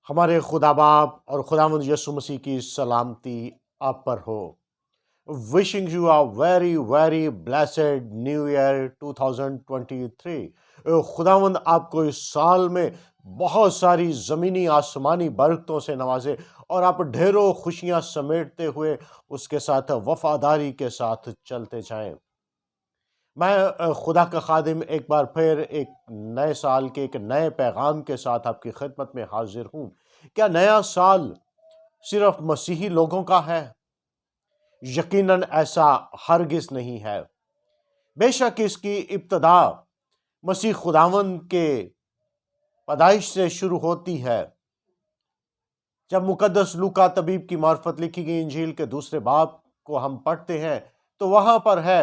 ہمارے خدا باپ اور خداوند یسوع مسیح کی سلامتی آپ پر ہو۔ wishing you a very very blessed new year 2023۔ خداوند آپ کو اس سال میں بہت ساری زمینی آسمانی برکتوں سے نوازے اور آپ ڈھیروں خوشیاں سمیٹتے ہوئے اس کے ساتھ وفاداری کے ساتھ چلتے جائیں۔ میں خدا کا خادم ایک بار پھر ایک نئے سال کے ایک نئے پیغام کے ساتھ آپ کی خدمت میں حاضر ہوں۔ کیا نیا سال صرف مسیحی لوگوں کا ہے؟ یقیناً ایسا ہرگز نہیں ہے۔ بے شک اس کی ابتدا مسیح خداوند کے پیدائش سے شروع ہوتی ہے۔ جب مقدس لوکا طبیب کی معرفت لکھی گئی انجیل کے دوسرے باب کو ہم پڑھتے ہیں تو وہاں پر ہے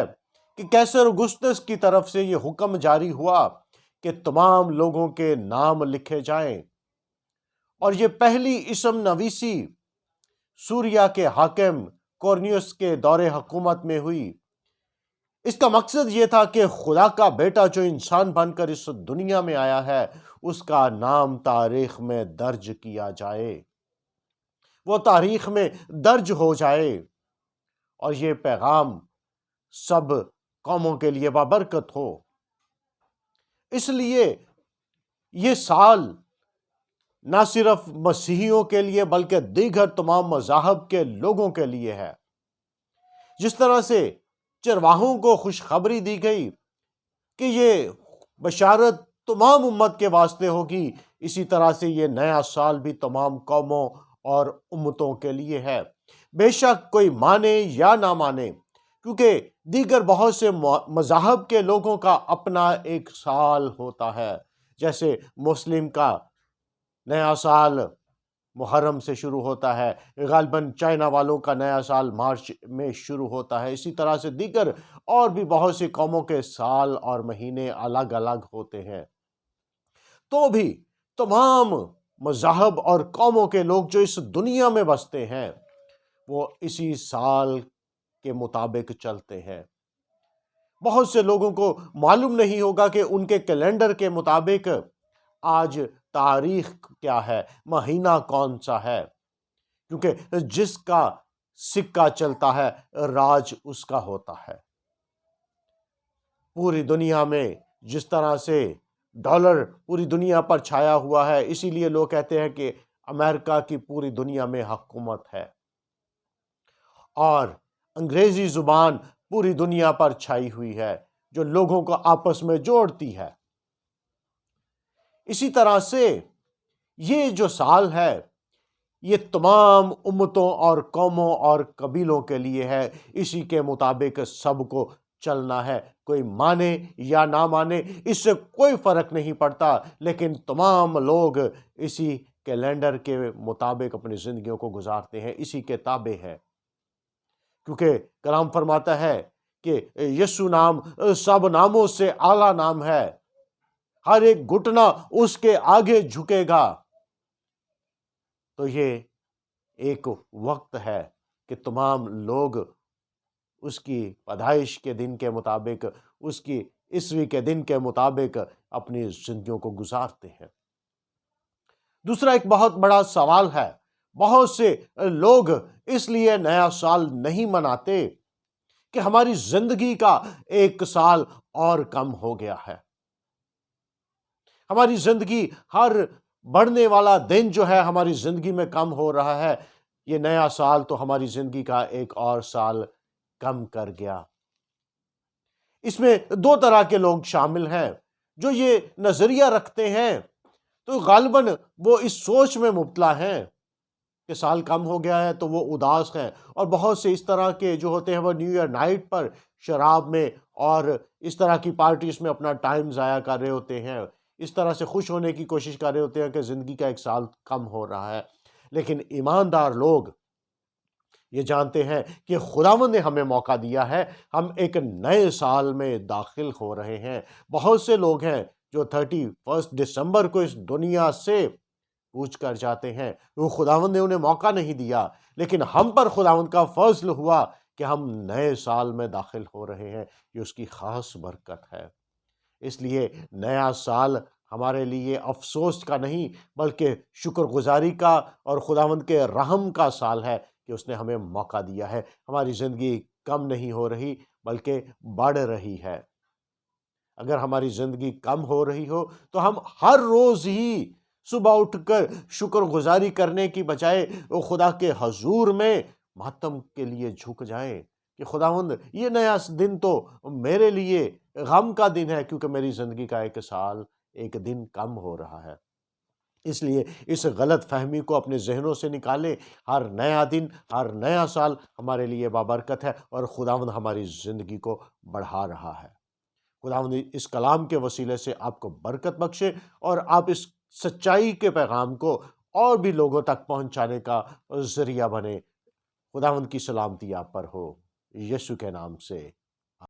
کہ کیسر اگستس کی طرف سے یہ حکم جاری ہوا کہ تمام لوگوں کے نام لکھے جائیں، اور یہ پہلی اسم نویسی سوریا کے حاکم کورنیوس کے دور حکومت میں ہوئی۔ اس کا مقصد یہ تھا کہ خدا کا بیٹا جو انسان بن کر اس دنیا میں آیا ہے اس کا نام تاریخ میں درج کیا جائے، وہ تاریخ میں درج ہو جائے، اور یہ پیغام سب قوموں کے لیے بابرکت ہو۔ اس لیے یہ سال نہ صرف مسیحیوں کے لیے بلکہ دیگر تمام مذاہب کے لوگوں کے لیے ہے۔ جس طرح سے چرواہوں کو خوشخبری دی گئی کہ یہ بشارت تمام امت کے واسطے ہوگی، اسی طرح سے یہ نیا سال بھی تمام قوموں اور امتوں کے لیے ہے، بے شک کوئی مانے یا نہ مانے، کیونکہ دیگر بہت سے مذاہب کے لوگوں کا اپنا ایک سال ہوتا ہے۔ جیسے مسلم کا نیا سال محرم سے شروع ہوتا ہے، غالباً چائنا والوں کا نیا سال مارچ میں شروع ہوتا ہے، اسی طرح سے دیگر اور بھی بہت سی قوموں کے سال اور مہینے الگ الگ ہوتے ہیں۔ تو بھی تمام مذاہب اور قوموں کے لوگ جو اس دنیا میں بستے ہیں وہ اسی سال کے مطابق چلتے ہیں۔ بہت سے لوگوں کو معلوم نہیں ہوگا کہ ان کے کیلنڈر کے مطابق آج تاریخ کیا ہے، مہینہ کون سا ہے، کیونکہ جس کا سکہ چلتا ہے راج اس کا ہوتا ہے۔ پوری دنیا میں جس طرح سے ڈالر پوری دنیا پر چھایا ہوا ہے، اسی لیے لوگ کہتے ہیں کہ امریکہ کی پوری دنیا میں حکومت ہے، اور انگریزی زبان پوری دنیا پر چھائی ہوئی ہے جو لوگوں کو آپس میں جوڑتی ہے۔ اسی طرح سے یہ جو سال ہے یہ تمام امتوں اور قوموں اور قبیلوں کے لیے ہے، اسی کے مطابق سب کو چلنا ہے، کوئی مانے یا نہ مانے اس سے کوئی فرق نہیں پڑتا، لیکن تمام لوگ اسی کیلنڈر کے مطابق اپنی زندگیوں کو گزارتے ہیں، اسی کے تابع ہے، کیونکہ کلام فرماتا ہے کہ یسوع نام سب ناموں سے اعلیٰ نام ہے، ہر ایک گھٹنا اس کے آگے جھکے گا۔ تو یہ ایک وقت ہے کہ تمام لوگ اس کی پیدائش کے دن کے مطابق، اس کی عیسوی کے دن کے مطابق اپنی زندگیوں کو گزارتے ہیں۔ دوسرا ایک بہت بڑا سوال ہے، بہت سے لوگ اس لیے نیا سال نہیں مناتے کہ ہماری زندگی کا ایک سال اور کم ہو گیا ہے۔ ہماری زندگی ہر بڑھنے والا دن جو ہے ہماری زندگی میں کم ہو رہا ہے، یہ نیا سال تو ہماری زندگی کا ایک اور سال کم کر گیا۔ اس میں دو طرح کے لوگ شامل ہیں۔ جو یہ نظریہ رکھتے ہیں تو غالباً وہ اس سوچ میں مبتلا ہیں کہ سال کم ہو گیا ہے تو وہ اداس ہیں، اور بہت سے اس طرح کے جو ہوتے ہیں وہ نیو ایئر نائٹ پر شراب میں اور اس طرح کی پارٹیز میں اپنا ٹائم ضائع کر رہے ہوتے ہیں، اس طرح سے خوش ہونے کی کوشش کر رہے ہوتے ہیں کہ زندگی کا ایک سال کم ہو رہا ہے۔ لیکن ایماندار لوگ یہ جانتے ہیں کہ خداوند نے ہمیں موقع دیا ہے، ہم ایک نئے سال میں داخل ہو رہے ہیں۔ بہت سے لوگ ہیں جو 31 دسمبر کو اس دنیا سے کوچ کر جاتے ہیں، وہ خداوند نے انہیں موقع نہیں دیا، لیکن ہم پر خداوند کا فضل ہوا کہ ہم نئے سال میں داخل ہو رہے ہیں، یہ اس کی خاص برکت ہے۔ اس لیے نیا سال ہمارے لیے افسوس کا نہیں بلکہ شکر گزاری کا اور خداوند کے رحم کا سال ہے کہ اس نے ہمیں موقع دیا ہے۔ ہماری زندگی کم نہیں ہو رہی بلکہ بڑھ رہی ہے۔ اگر ہماری زندگی کم ہو رہی ہو تو ہم ہر روز ہی صبح اٹھ کر شکر گزاری کرنے کی بجائے خدا کے حضور میں ماتم کے لیے جھک جائیں کہ خداوند یہ نیا دن تو میرے لیے غم کا دن ہے، کیونکہ میری زندگی کا ایک سال ایک دن کم ہو رہا ہے۔ اس لیے اس غلط فہمی کو اپنے ذہنوں سے نکالیں۔ ہر نیا دن، ہر نیا سال ہمارے لیے بابرکت ہے اور خداوند ہماری زندگی کو بڑھا رہا ہے۔ خداوند اس کلام کے وسیلے سے آپ کو برکت بخشے اور آپ اس سچائی کے پیغام کو اور بھی لوگوں تک پہنچانے کا ذریعہ بنے۔ خداوند کی سلامتی آپ پر ہو، یسوع کے نام سے